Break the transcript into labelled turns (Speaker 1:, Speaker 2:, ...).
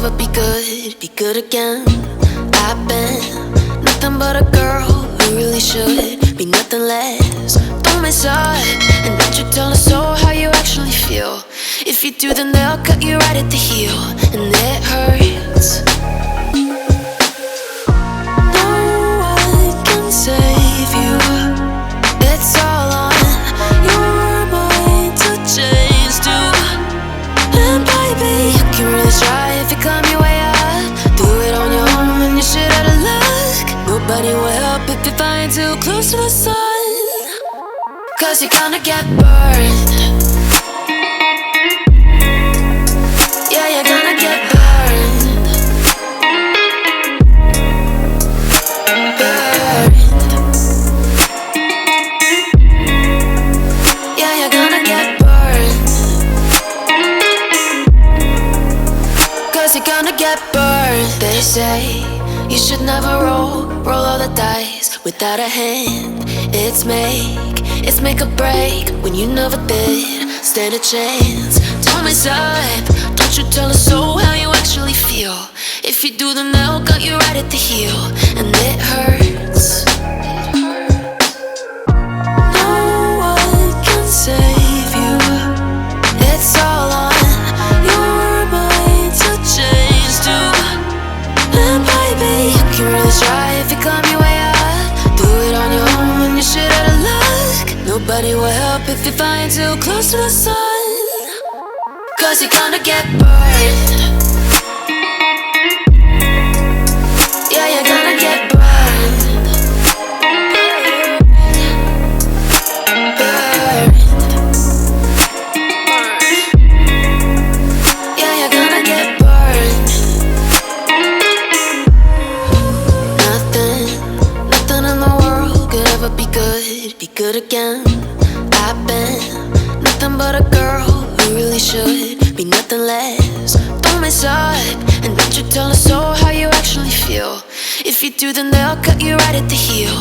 Speaker 1: ever be good again. I've been nothing but a girl who really should be nothing less. Don't mess up, and don't you tell us so how you actually feel. If you do, then they'll cut you right at the heel, and it hurts. No one can save you. It's all on your mind to change too. And baby, you can really try if you climb your way up. Do it on your own and you shit out of luck. Nobody will help if you're flying too close to the sun, 'cause you're gonna get burned. Yeah, you're gonna get burned. Burned. Yeah, you're gonna get burned. 'Cause you're gonna get burned. They say you should never roll all the dice without a hand. It's make or break when you never did stand a chance. Don't mess up, don't you tell us so how you actually feel. If you do, then they'll cut you right at the heel, and it hurts. No one can save you. It's all on your mind to change too. And baby, you can really try if you climb your way up. Do it on your own when you shit out of luck. Nobody will help if you're flying too close to the sun, 'cause you're gonna get burned. Yeah, you're gonna get burned. Burned. Yeah, you're gonna get burned. Nothing in the world could ever be good again. I've been nothing but a girl who really should be nothing less. Don't mess up, and don't you tell us so how you actually feel. If you do, then they'll cut you right at the heel,